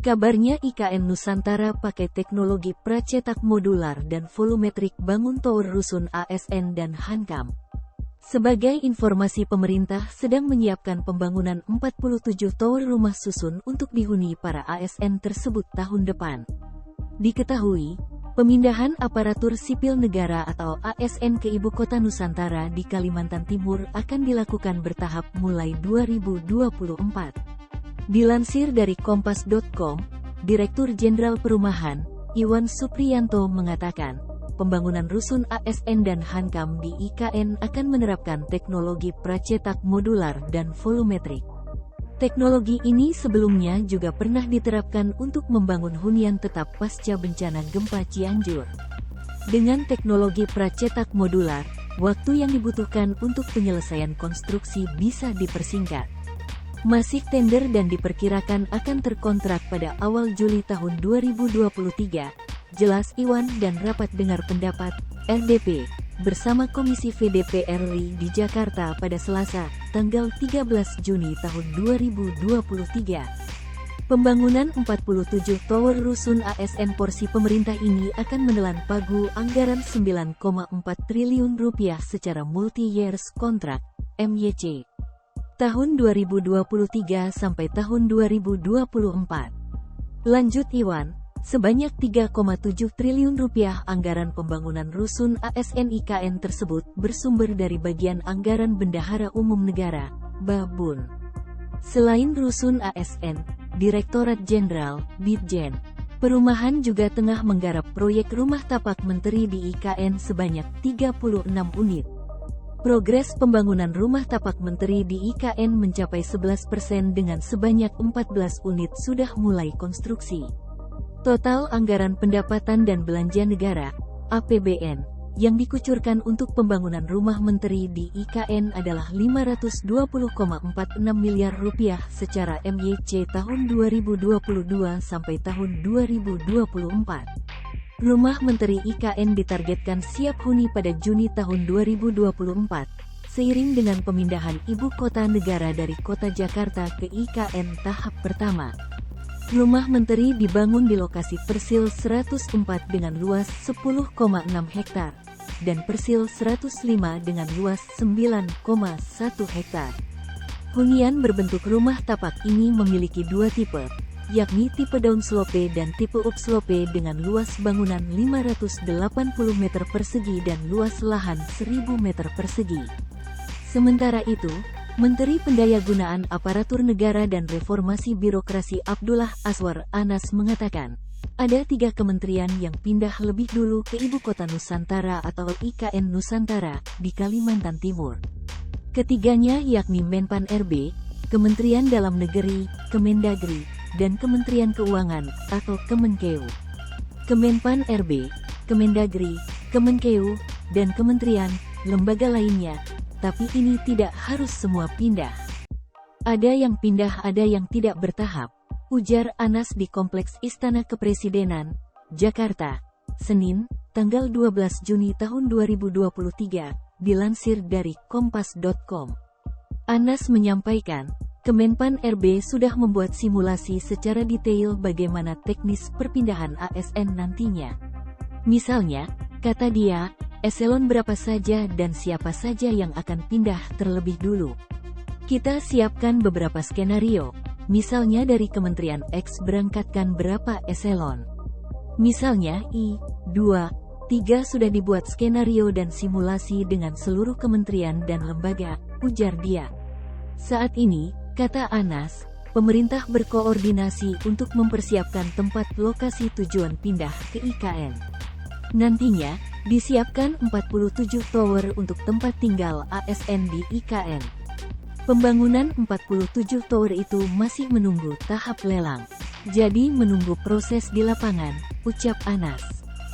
Kabarnya IKN Nusantara pakai teknologi pracetak modular dan volumetrik bangun tower rusun ASN dan Hankam. Sebagai informasi, pemerintah sedang menyiapkan pembangunan 47 tower rumah susun untuk dihuni para ASN tersebut tahun depan. Diketahui, pemindahan aparatur sipil negara atau ASN ke Ibu Kota Nusantara di Kalimantan Timur akan dilakukan bertahap mulai 2024. Dilansir dari Kompas.com, Direktur Jenderal Perumahan, Iwan Supriyanto mengatakan, pembangunan rusun ASN dan Hankam di IKN akan menerapkan teknologi pracetak modular dan volumetrik. Teknologi ini sebelumnya juga pernah diterapkan untuk membangun hunian tetap pasca bencana gempa Cianjur. Dengan teknologi pracetak modular, waktu yang dibutuhkan untuk penyelesaian konstruksi bisa dipersingkat. Masih tender dan diperkirakan akan terkontrak pada awal Juli tahun 2023, jelas Iwan dan rapat dengar pendapat RDP bersama Komisi VDP RI di Jakarta pada Selasa, tanggal 13 Juni tahun 2023. Pembangunan 47 tower rusun ASN porsi pemerintah ini akan menelan pagu anggaran 9,4 triliun rupiah secara multi-years contract (MYC) tahun 2023 sampai tahun 2024. Lanjut Iwan, sebanyak 3,7 triliun rupiah anggaran pembangunan rusun ASN IKN tersebut bersumber dari bagian anggaran Bendahara Umum Negara, Babun. Selain rusun ASN, Direktorat Jenderal, Ditjen Perumahan juga tengah menggarap proyek rumah tapak menteri di IKN sebanyak 36 unit. Progres pembangunan rumah tapak menteri di IKN mencapai 11% dengan sebanyak 14 unit sudah mulai konstruksi. Total anggaran pendapatan dan belanja negara, APBN, yang dikucurkan untuk pembangunan rumah menteri di IKN adalah 520,46 miliar rupiah secara MYC tahun 2022 sampai tahun 2024. Rumah Menteri IKN ditargetkan siap huni pada Juni tahun 2024, seiring dengan pemindahan ibu kota negara dari kota Jakarta ke IKN tahap pertama. Rumah Menteri dibangun di lokasi Persil 104 dengan luas 10,6 hektar, dan Persil 105 dengan luas 9,1 hektar. Hunian berbentuk rumah tapak ini memiliki dua tipe, yakni tipe downslope dan tipe upslope dengan luas bangunan 580 meter persegi dan luas lahan 1000 meter persegi. Sementara itu, Menteri Pendayagunaan Aparatur Negara dan Reformasi Birokrasi Abdullah Azwar Anas mengatakan, ada 3 kementerian yang pindah lebih dulu ke Ibu Kota Nusantara atau IKN Nusantara di Kalimantan Timur. Ketiganya yakni Menpan RB, Kementerian Dalam Negeri, Kemendagri, dan Kementerian Keuangan atau Kemenkeu. Kemenpan RB, Kemendagri, Kemenkeu, dan kementerian, lembaga lainnya, tapi ini tidak harus semua pindah. Ada yang pindah, ada yang tidak bertahap, ujar Anas di Kompleks Istana Kepresidenan, Jakarta, Senin, tanggal 12 Juni tahun 2023, dilansir dari Kompas.com. Anas menyampaikan, Kemenpan RB sudah membuat simulasi secara detail bagaimana teknis perpindahan ASN nantinya. Misalnya, kata dia, eselon berapa saja dan siapa saja yang akan pindah terlebih dulu. Kita siapkan beberapa skenario, misalnya dari Kementerian X berangkatkan berapa eselon. Misalnya I, 2, 3 sudah dibuat skenario dan simulasi dengan seluruh kementerian dan lembaga, ujar dia. Saat ini, kata Anas, pemerintah berkoordinasi untuk mempersiapkan tempat lokasi tujuan pindah ke IKN. Nantinya, disiapkan 47 tower untuk tempat tinggal ASN di IKN. Pembangunan 47 tower itu masih menunggu tahap lelang. Jadi menunggu proses di lapangan, ucap Anas.